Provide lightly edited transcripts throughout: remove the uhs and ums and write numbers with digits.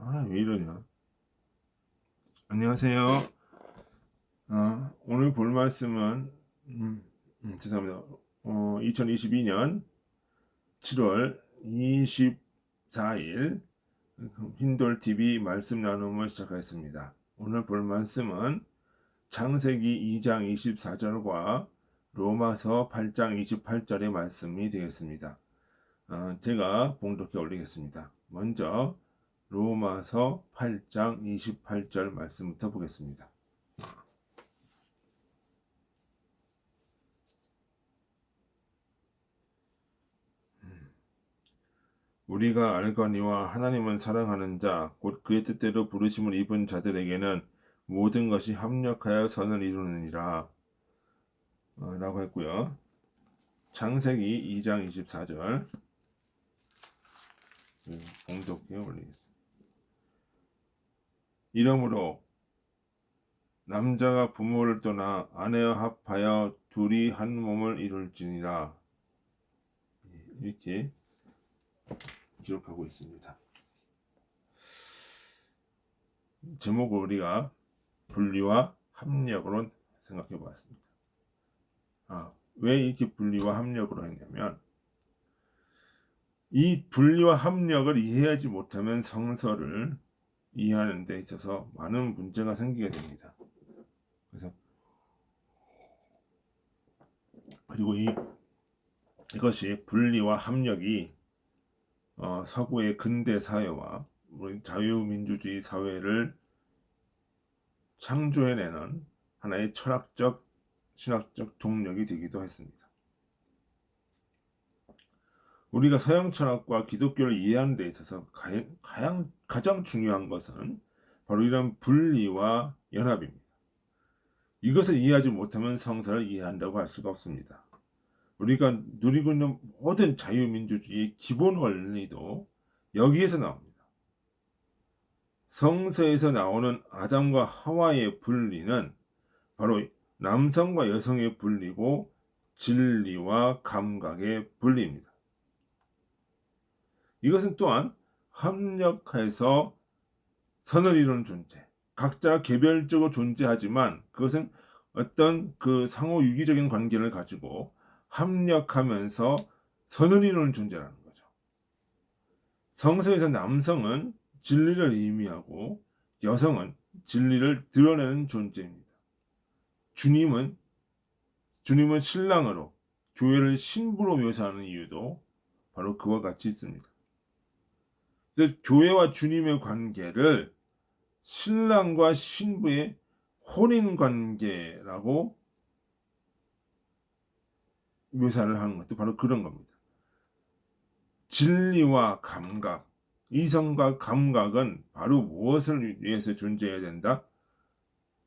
왜 이러냐. 안녕하세요. 오늘 볼 말씀은, 죄송합니다. 2022년 7월 24일 흰돌TV 말씀 나눔을 시작하겠습니다. 오늘 볼 말씀은 창세기 2장 24절과 로마서 8장 28절의 말씀이 되겠습니다. 제가 봉독해 올리겠습니다. 먼저 로마서 8장 28절 말씀부터 보겠습니다. 우리가 알거니와 하나님은 사랑하는 자, 곧 그의 뜻대로 부르심을 입은 자들에게는 모든 것이 합력하여 선을 이루느니라 라고 했고요. 창세기 2장 24절 봉독해 올리겠습니다. 이러므로 남자가 부모를 떠나 아내와 합하여 둘이 한 몸을 이룰지니라, 이렇게 기록하고 있습니다. 제목을 우리가 분리와 합력으로 생각해 보았습니다. 왜 이렇게 분리와 합력으로 했냐면, 이 분리와 합력을 이해하지 못하면 성서를 이해하는 데 있어서 많은 문제가 생기게 됩니다. 그리고 이것이 분리와 합력이 서구의 근대 사회와 자유민주주의 사회를 창조해내는 하나의 철학적, 신학적 동력이 되기도 했습니다. 우리가 서양 철학과 기독교를 이해하는 데 있어서 가장 중요한 것은 바로 이런 분리와 연합입니다. 이것을 이해하지 못하면 성서를 이해한다고 할 수가 없습니다. 우리가 누리고 있는 모든 자유민주주의의 기본 원리도 여기에서 나옵니다. 성서에서 나오는 아담과 하와의 분리는 바로 남성과 여성의 분리고 진리와 감각의 분리입니다. 이것은 또한 합력해서 선을 이루는 존재, 각자 개별적으로 존재하지만 그것은 어떤 그 상호 유기적인 관계를 가지고 합력하면서 선을 이루는 존재라는 거죠. 성서에서 남성은 진리를 의미하고 여성은 진리를 드러내는 존재입니다. 주님은 신랑으로 교회를 신부로 묘사하는 이유도 바로 그와 같이 있습니다. 그래서 교회와 주님의 관계를 신랑과 신부의 혼인 관계라고 묘사를 하는 것도 바로 그런 겁니다. 진리와 감각, 이성과 감각은 바로 무엇을 위해서 존재해야 된다?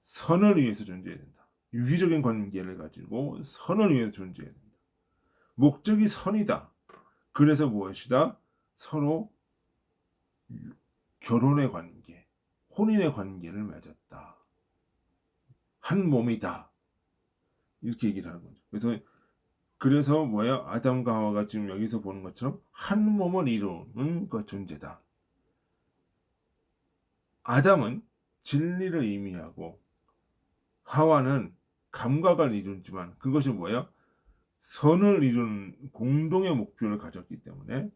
선을 위해서 존재해야 된다. 유기적인 관계를 가지고 선을 위해서 존재해야 된다. 목적이 선이다. 그래서 무엇이다? 서로 결혼의 관계, 혼인의 관계를 맺었다. 한 몸이다. 이렇게 얘기를 하는 거죠. 그래서 아담과 하와가 지금 여기서 보는 것처럼 한 몸을 이루는 그 존재다. 아담은 진리를 의미하고 하와는 감각을 이루지만 그것이 선을 이루는 공동의 목표를 가졌기 때문에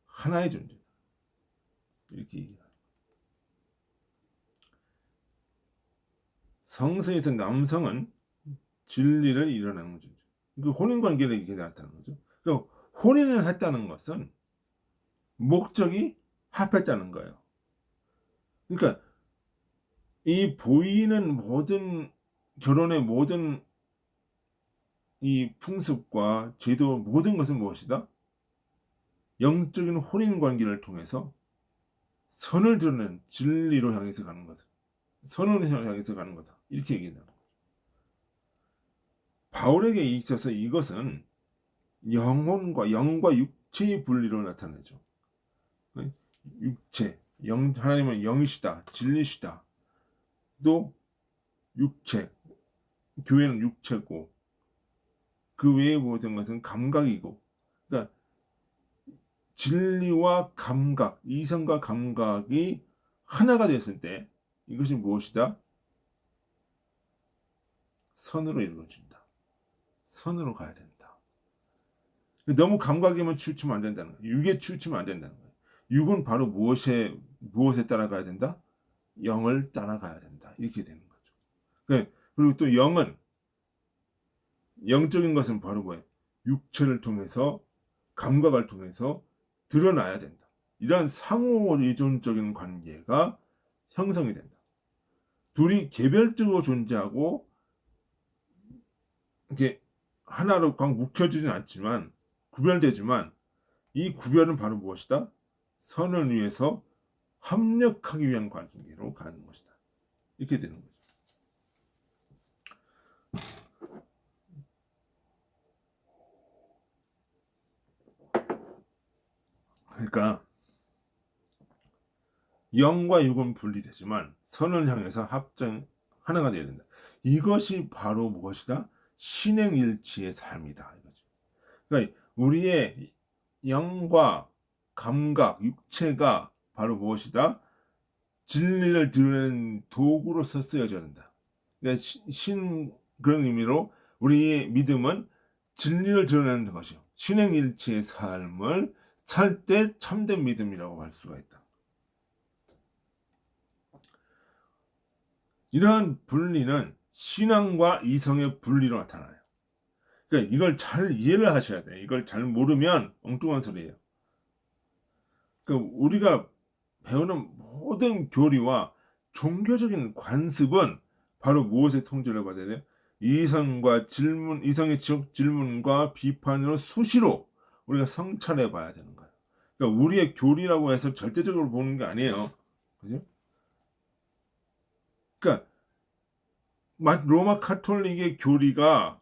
하나의 존재다. 이렇게 얘기합니다. 성서에서 남성은 진리를 이뤄내는 존재. 그 혼인 관계를 이렇게 나타나는 거죠. 그러니까 혼인을 했다는 것은 목적이 합했다는 거예요. 그러니까 이 보이는 모든 결혼의 모든 이 풍습과 제도 모든 것은 무엇이다? 영적인 혼인 관계를 통해서 선을 드러낸 진리로 향해서 가는 거다. 선을 향해서 가는 거다. 이렇게 얘기한다. 바울에게 있어서 이것은 영과 육체의 분리로 나타나죠. 육체, 하나님은 영이시다, 진리시다. 또 육체, 교회는 육체고 그 외의 모든 것은 감각이고, 진리와 감각, 이성과 감각이 하나가 됐을 때 이것이 무엇이다? 선으로 이루어진다. 선으로 가야 된다. 너무 감각에만 치우치면 안 된다는 거예요. 육에 치우치면 안 된다는 거예요. 육은 바로 무엇에 따라가야 된다? 영을 따라가야 된다. 이렇게 되는 거죠. 그리고 또 영은, 영적인 것은 바로 뭐예요? 육체를 통해서, 감각을 통해서 드러나야 된다. 이러한 상호 의존적인 관계가 형성이 된다. 둘이 개별적으로 존재하고 이렇게 하나로 꽉 묵혀지진 않지만 구별되지만 이 구별은 바로 무엇이다? 선을 위해서 합력하기 위한 관계로 가는 것이다. 이렇게 되는 거죠. 그러니까 영과 육은 분리되지만 선을 향해서 하나가 되어야 된다. 이것이 바로 무엇이다? 신행일치의 삶이다. 이거죠. 그러니까 우리의 영과 감각, 육체가 바로 무엇이다? 진리를 드러내는 도구로서 쓰여져야 된다. 그러니까 그런 의미로 우리의 믿음은 진리를 드러내는 것이요. 신행일치의 삶을 살 때 참된 믿음이라고 할 수가 있다. 이러한 분리는 신앙과 이성의 분리로 나타나요. 그러니까 이걸 잘 이해를 하셔야 돼요. 이걸 잘 모르면 엉뚱한 소리예요. 그러니까 우리가 배우는 모든 교리와 종교적인 관습은 바로 무엇에 통제를 받아야 돼요? 이성의 질문과 비판으로 수시로 우리가 성찰해 봐야 되는 거예요. 그러니까 우리의 교리라고 해서 절대적으로 보는 게 아니에요. 그죠? 그러니까 로마 카톨릭의 교리가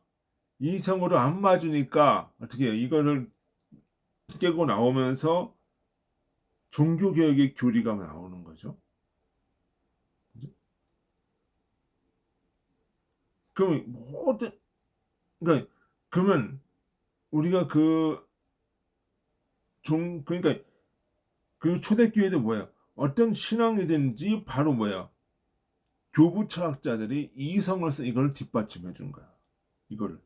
이성으로 안 맞으니까 어떻게 해요? 이거를 깨고 나오면서 종교개혁의 교리가 나오는 거죠. 그죠? 그러면 그러니까 그러면 우리가 그러니까 그 초대교회도 뭐야? 어떤 신앙이든지 바로 뭐야? 교부 철학자들이 이성을 써 이걸 뒷받침해 준 거야. 이거를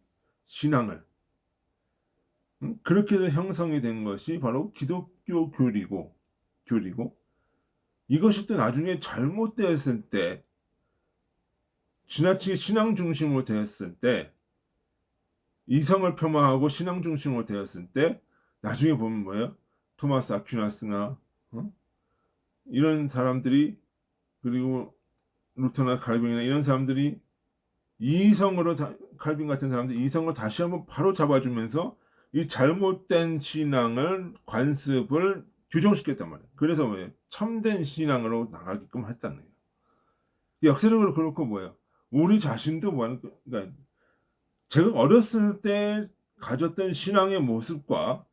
신앙을 그렇게 해서 형성이 된 것이 바로 기독교 교리고 이것이 또 나중에 잘못되었을 때 지나치게 신앙 중심으로 되었을 때 이성을 폄하하고 신앙 중심으로 되었을 때 나중에 보면 뭐예요? 토마스 아퀴나스나 이런 사람들이 그리고 루터나 칼빈이나 이런 사람들이 칼빈 같은 사람들이 이성을 다시 한번 바로 잡아주면서 이 잘못된 신앙을 관습을 규정시켰단 말이에요. 그래서 뭐예요? 참된 신앙으로 나가게끔 했다는 거예요. 역사적으로 그렇고 뭐예요? 우리 자신도 그러니까 제가 어렸을 때 가졌던 신앙의 모습과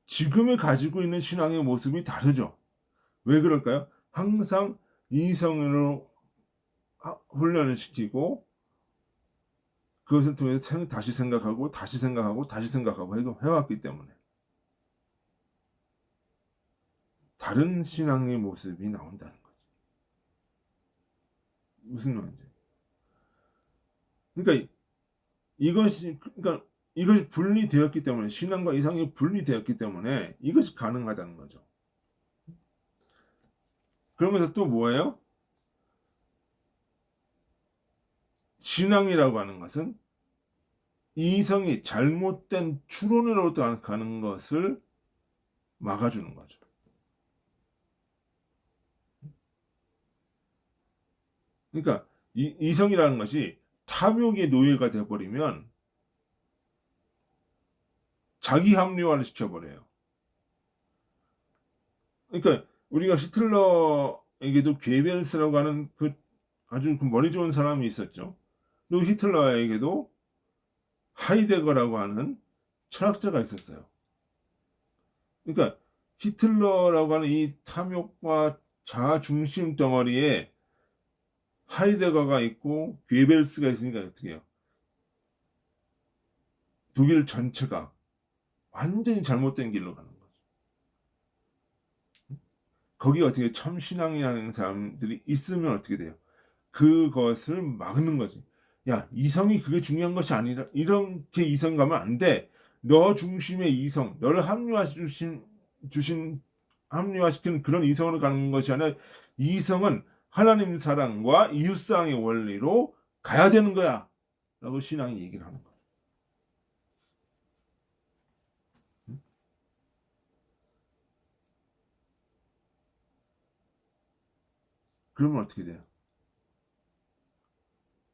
지금에 가지고 있는 신앙의 모습이 다르죠. 왜 그럴까요? 항상 이성으로 훈련을 시키고 그것을 통해서 다시 생각하고 다시 생각하고 다시 생각하고 해왔기 때문에 다른 신앙의 모습이 나온다는 거죠. 무슨 말인지. 그러니까 이것이 분리되었기 때문에 신앙과 이성이 분리되었기 때문에 이것이 가능하다는 거죠. 그러면서 또 뭐예요? 신앙이라고 하는 것은 이성이 잘못된 추론으로 가는 것을 막아주는 거죠. 그러니까 이성이라는 것이 탐욕의 노예가 되어버리면 자기 합리화를 시켜버려요. 그러니까 우리가 히틀러에게도 괴벨스라고 하는 아주 머리 좋은 사람이 있었죠. 그리고 히틀러에게도 하이데거라고 하는 철학자가 있었어요. 그러니까 히틀러라고 하는 이 탐욕과 자아 중심 덩어리에 하이데거가 있고 괴벨스가 있으니까 어떻게 해요? 독일 전체가 완전히 잘못된 길로 가는 거죠. 거기 어떻게 참신앙이라는 사람들이 있으면 어떻게 돼요? 그것을 막는 거지. 야, 이성이 그게 중요한 것이 아니라 이렇게 이성 가면 안 돼. 너 중심의 이성, 너를 합리화시키는 그런 이성으로 가는 것이 아니라 이성은 하나님 사랑과 이웃 사랑의 원리로 가야 되는 거야. 라고 신앙이 얘기를 하는 거야. 그러면 어떻게 돼요?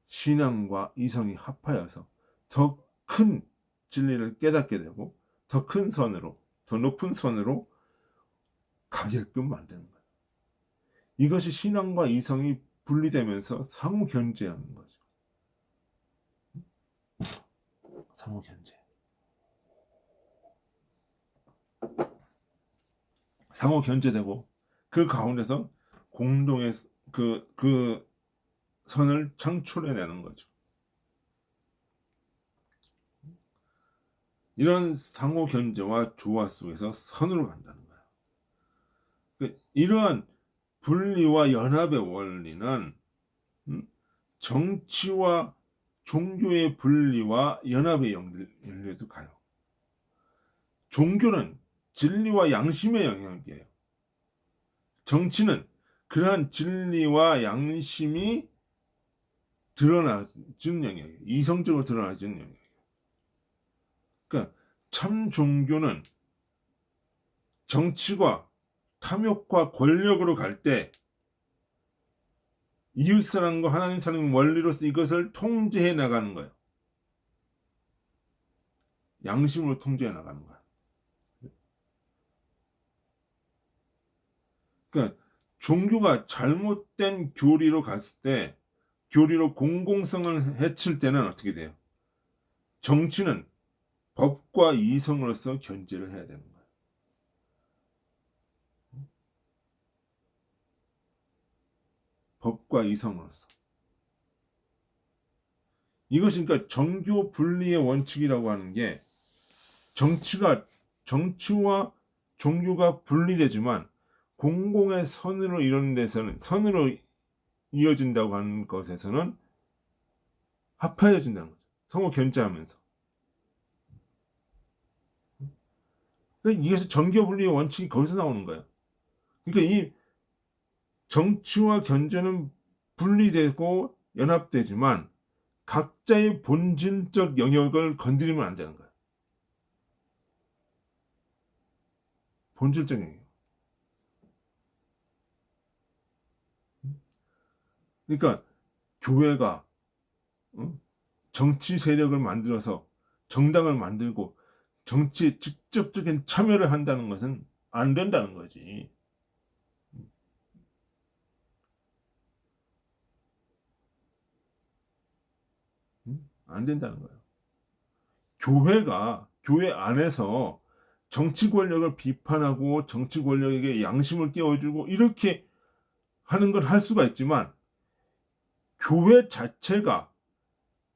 신앙과 이성이 합하여서 더 큰 진리를 깨닫게 되고 더 큰 선으로, 더 높은 선으로 가게끔 만드는 거예요. 이것이 신앙과 이성이 분리되면서 상호 견제하는 거죠. 상호 견제. 상호 견제되고 그 가운데서 공동의 그 선을 창출해내는 거죠. 이런 상호 견제와 조화 속에서 선으로 간다는 거예요. 이러한 분리와 연합의 원리는 정치와 종교의 분리와 연합의 연례도 가요. 종교는 진리와 양심의 영역이에요. 정치는 그러한 진리와 양심이 드러나는 영역이에요. 이성적으로 드러나는 영역이에요. 그러니까 참 종교는 정치과 탐욕과 권력으로 갈 때 이웃사랑과 하나님 사랑 원리로서 이것을 통제해 나가는 거예요. 양심으로 통제해 나가는 거예요. 그러니까 종교가 잘못된 교리로 갔을 때, 교리로 공공성을 해칠 때는 어떻게 돼요? 정치는 법과 이성으로서 견제를 해야 되는 거예요. 법과 이성으로서. 이것이 그러니까 정교 분리의 원칙이라고 하는 게 정치와 종교가 분리되지만 공공의 선으로 이루는 데서는 선으로 이어진다고 하는 것에서는 합해진다는 거죠. 상호 견제하면서. 그러니까 이것이 정교 분리의 원칙이 거기서 나오는 거예요. 그러니까 이 정치와 견제는 분리되고 연합되지만 각자의 본질적 영역을 건드리면 안 되는 거예요. 본질적 영역. 그러니까 교회가 정치 세력을 만들어서 정당을 만들고 정치에 직접적인 참여를 한다는 것은 안 된다는 거지. 안 된다는 거예요. 교회 안에서 정치 권력을 비판하고 정치 권력에게 양심을 깨워주고 이렇게 하는 걸 할 수가 있지만 교회 자체가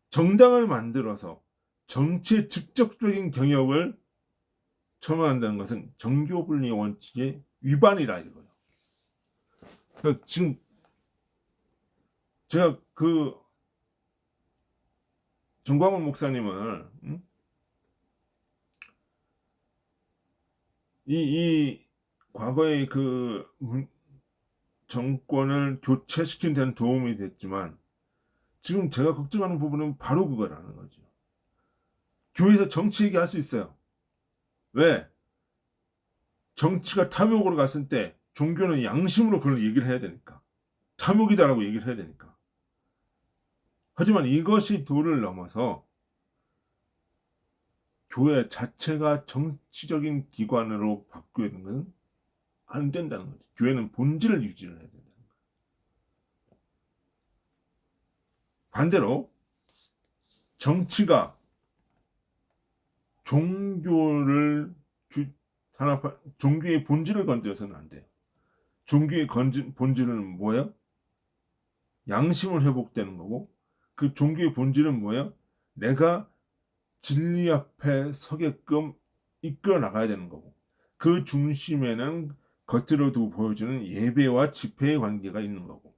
정당을 만들어서 정치의 직접적인 경역을 첨언한다는 것은 정교분리 원칙의 위반이라 이거예요. 그러니까 지금 제가 그 정광훈 목사님을 이 과거의 그 정권을 교체시키는 데는 도움이 됐지만 지금 제가 걱정하는 부분은 바로 그거라는 거죠. 교회에서 정치 얘기할 수 있어요. 왜? 정치가 탐욕으로 갔을 때 종교는 양심으로 그걸 얘기를 해야 되니까. 탐욕이다라고 얘기를 해야 되니까. 하지만 이것이 도를 넘어서 교회 자체가 정치적인 기관으로 바뀌는 것은 안 된다는 거죠. 교회는 본질을 유지를 해야 된다는 거예요. 반대로 정치가 종교의 본질을 건드려서는 안 돼요. 종교의 본질은 뭐예요? 양심을 회복되는 거고 그 종교의 본질은 뭐예요? 내가 진리 앞에 서게끔 이끌어 나가야 되는 거고 그 중심에는 겉으로도 보여주는 예배와 집회의 관계가 있는 거고,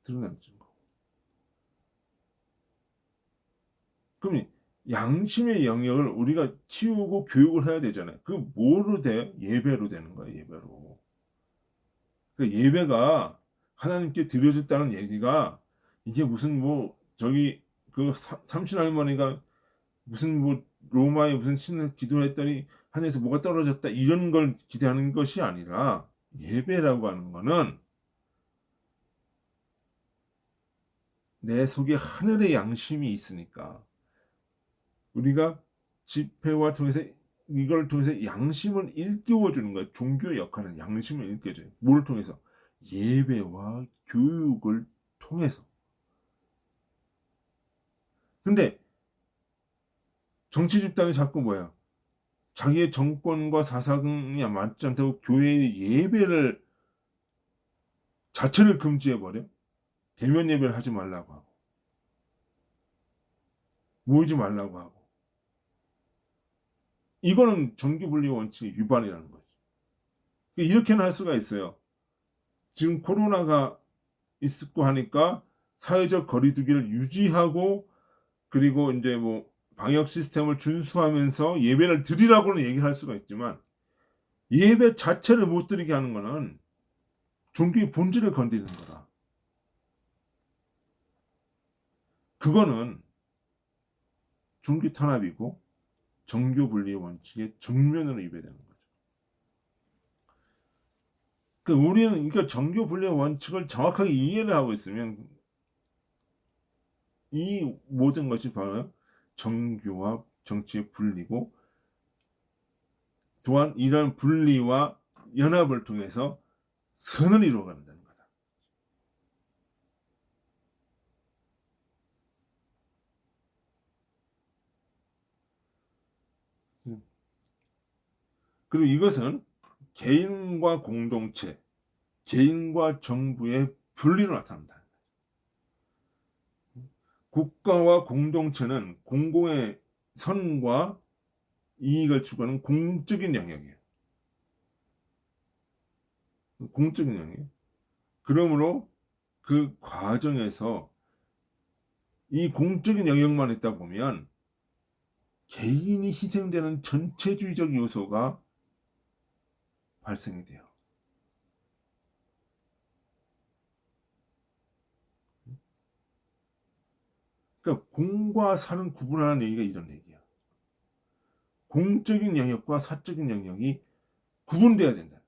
드러나는 거고. 그럼 양심의 영역을 우리가 키우고 교육을 해야 되잖아요. 그 뭐로 돼? 예배로 되는 거예요. 예배로. 그 예배가 하나님께 드려졌다는 얘기가 이게 무슨 뭐 저기 그 삼신 할머니가 무슨 뭐 로마의 무슨 신을 기도했더니 하늘에서 뭐가 떨어졌다 이런 걸 기대하는 것이 아니라 예배라고 하는 거는 내 속에 하늘의 양심이 있으니까 우리가 집회와 통해서 이걸 통해서 양심을 일깨워 주는 거야. 종교의 역할은 양심을 일깨워줘요. 뭘 통해서? 예배와 교육을 통해서. 근데 정치 집단이 자꾸 뭐야? 자기의 정권과 사상이 맞지 않다고 교회의 예배를 자체를 금지해 버려. 대면 예배를 하지 말라고 하고 모이지 말라고 하고 이거는 정규분리 원칙의 위반이라는 거지. 이렇게는 할 수가 있어요. 지금 코로나가 있고 하니까 사회적 거리두기를 유지하고 그리고 이제 뭐 방역 시스템을 준수하면서 예배를 드리라고는 얘기를 할 수가 있지만 예배 자체를 못 드리게 하는 거는 종교의 본질을 건드리는 거다. 그거는 종교 탄압이고 정교 분리 원칙의 정면으로 위배되는 거죠. 우리는 그러니까 정교 분리 원칙을 정확하게 이해를 하고 있으면 이 모든 것이 바로 정교와 정치의 분리고 또한 이런 분리와 연합을 통해서 선을 이루어간다는 거다. 그리고 이것은 개인과 공동체, 개인과 정부의 분리로 나타난다. 국가와 공동체는 공공의 선과 이익을 추구하는 공적인 영역이에요. 공적인 영역. 그러므로 그 과정에서 이 공적인 영역만 있다 보면 개인이 희생되는 전체주의적 요소가 발생이 돼요. 그러니까 공과 사는 구분하는 얘기가 이런 얘기야. 공적인 영역과 사적인 영역이 구분돼야 된다.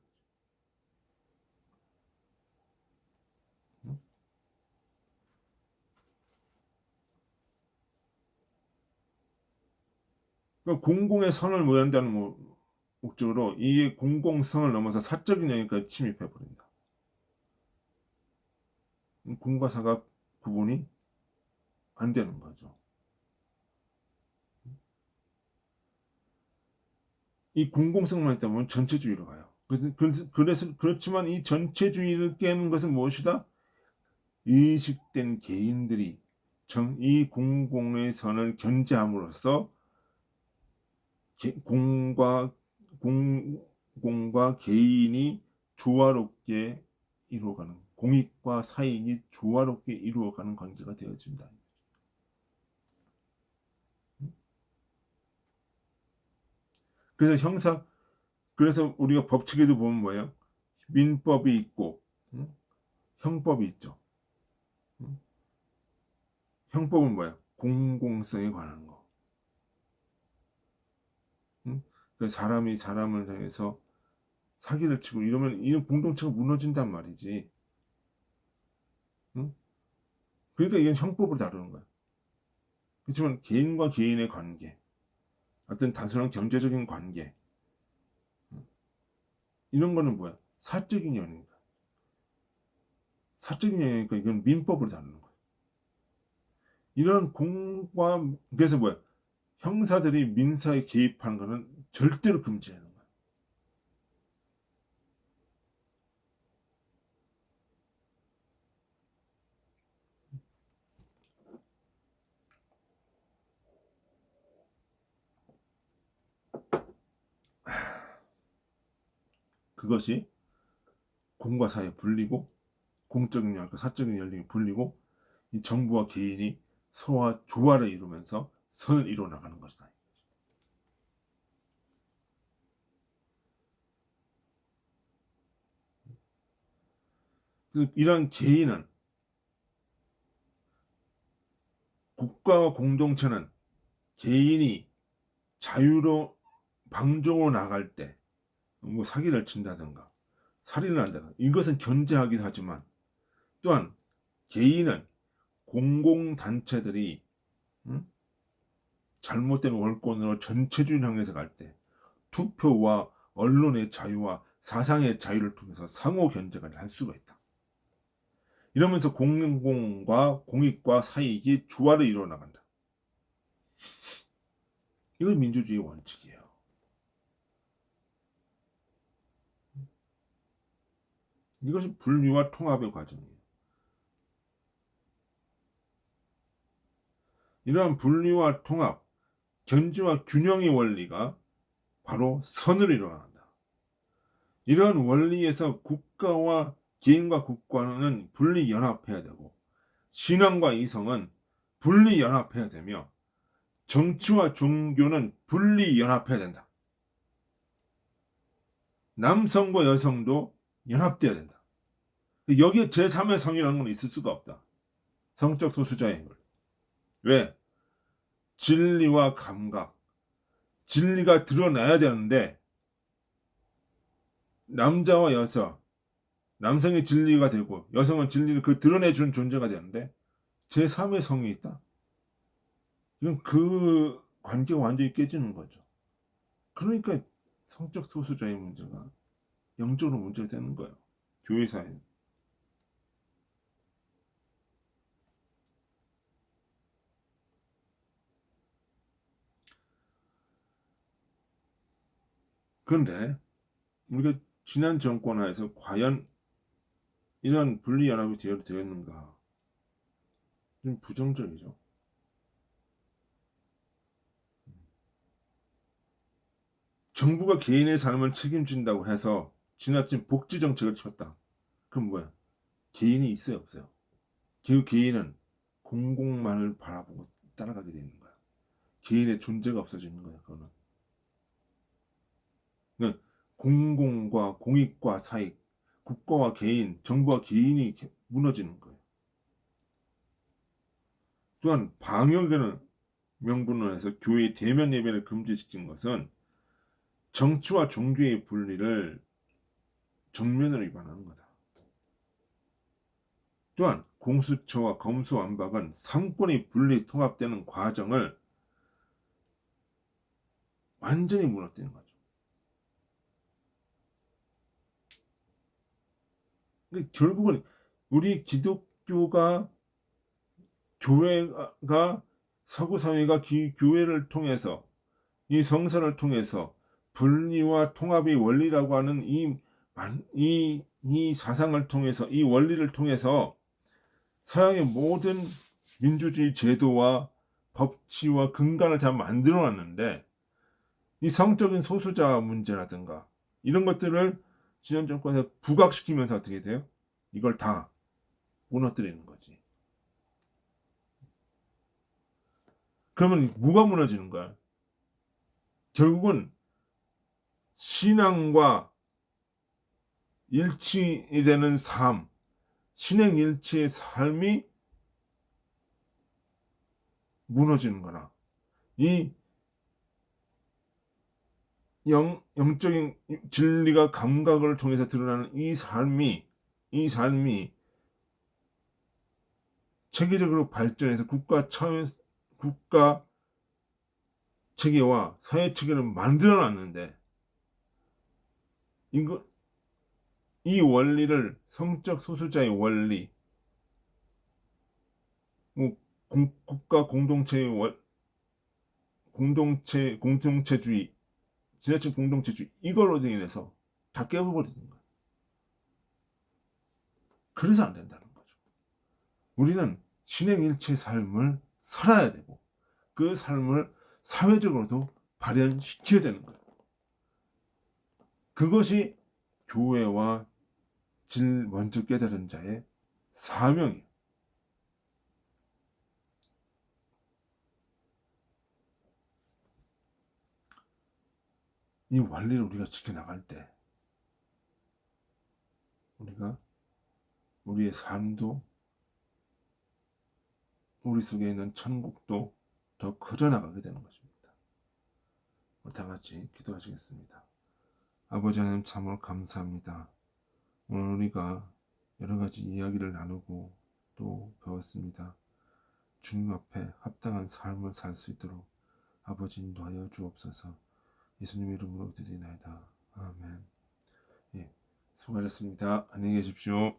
그러니까 공공의 선을 모한다는 목적으로 이게 공공성을 넘어서 사적인 영역까지 침입해 버린다. 공과 사가 구분이 안 되는 거죠. 이 공공성만 있다 보면 전체주의로 가요. 그렇지만 이 전체주의를 깨는 것은 무엇이다? 의식된 개인들이 이 공공의 선을 견제함으로써 공과 공공과 개인이 조화롭게 이루어가는 공익과 사익이 조화롭게 이루어가는 관계가 되어진다. 그래서 우리가 법칙에도 보면 뭐예요? 민법이 있고 형법이 있죠. 형법은 뭐야? 공공성에 관한 거. 사람이 사람을 향해서 사기를 치고 이러면 이 공동체가 무너진단 말이지. 그러니까 이건 형법을 다루는 거야. 그렇지만 개인과 개인의 관계, 어떤 단순한 경제적인 관계, 이런 거는 뭐야? 사적인 영역이니까. 사적인 영역이니까 이건 민법을 다루는 거야. 이런 그래서 뭐야? 형사들이 민사에 개입하는 거는 절대로 금지하는 거야. 그것이 공과 사회 분리고, 공적인 영역과 사적인 연립이 분리고, 이 정부와 개인이 서로와 조화를 이루면서 선을 이루어 나가는 것이다. 이런 개인은, 국가와 공동체는 개인이 자유로 방종으로 나갈 때 뭐 사기를 친다든가 살인을 한다든가 이것은 견제하기도 하지만, 또한 개인은 공공단체들이 잘못된 월권으로 전체주의를 향해서 갈 때 투표와 언론의 자유와 사상의 자유를 통해서 상호 견제를 할 수가 있다. 이러면서 공공과 공익과 사익이 조화를 이루어 나간다. 이건 민주주의 원칙이에요. 이것이 분리와 통합의 과정이에요. 이러한 분리와 통합, 견제와 균형의 원리가 바로 선을 이루어낸다. 이러한 원리에서 국가와 개인과 국가는 분리 연합해야 되고, 신앙과 이성은 분리 연합해야 되며, 정치와 종교는 분리 연합해야 된다. 남성과 여성도 연합돼야 된다. 여기에 제3의 성이라는 건 있을 수가 없다. 성적 소수자의 힘을. 왜? 진리와 감각, 진리가 드러나야 되는데, 남자와 여성, 남성이 진리가 되고 여성은 진리를 드러내주는 존재가 되는데 제3의 성이 있다? 이건 그 관계가 완전히 깨지는 거죠. 그러니까 성적 소수자의 문제가 영적으로 문제가 되는 거예요. 교회사에. 그런데 우리가 지난 정권하에서 과연 이런 분리연합이 되었는가? 좀 부정적이죠. 정부가 개인의 삶을 책임진다고 해서 지나친 복지 정책을 쳤다. 그럼 뭐야? 개인이 있어요, 없어요? 그 개인은 공공만을 바라보고 따라가게 되는 거야. 개인의 존재가 없어지는 거야, 그거는. 그러니까 공공과 공익과 사익, 국가와 개인, 정부와 개인이 무너지는 거예요. 또한 방역에는 명분론에서 교회의 대면 예배를 금지시킨 것은 정치와 종교의 분리를 정면으로 위반하는 거다. 또한 공수처와 검수완박은 삼권이 분리 통합되는 과정을 완전히 무너뜨리는 거죠. 결국은 우리 기독교가 교회가 서구 사회가 교회를 통해서 이 성서를 통해서 분리와 통합의 원리라고 하는 이 사상을 통해서 이 원리를 통해서 서양의 모든 민주주의 제도와 법치와 근간을 다 만들어 놨는데 이 성적인 소수자 문제라든가 이런 것들을 지난 정권에서 부각시키면서 어떻게 돼요? 이걸 다 무너뜨리는 거지. 그러면 뭐가 무너지는 거야? 결국은 신앙과 일치되는 삶, 신행일치의 삶이 무너지는 거나 이 영적인 진리가 감각을 통해서 드러나는 이 삶이 체계적으로 발전해서 국가 체계와 사회 체계를 만들어 놨는데 이 원리를 성적 소수자의 원리, 뭐 국가 공동체주의, 지나친 공동체주의 이걸로 인해서 다 깨버리는 거예요. 그래서 안 된다는 거죠. 우리는 신행일체 삶을 살아야 되고 그 삶을 사회적으로도 발현시켜야 되는 거예요. 그것이 교회와 질 먼저 깨달은 자의 사명이에요. 이 원리를 우리가 지켜나갈 때 우리가 우리의 삶도 우리 속에 있는 천국도 더 커져나가게 되는 것입니다. 다 같이 기도하시겠습니다. 아버지 하나님 참으로 감사합니다. 오늘 우리가 여러 가지 이야기를 나누고 또 배웠습니다. 주님 앞에 합당한 삶을 살 수 있도록 아버지 인도하여 주옵소서. 예수님 이름으로 기도드리나이다. 아멘. 예, 수고하셨습니다. 안녕히 계십시오.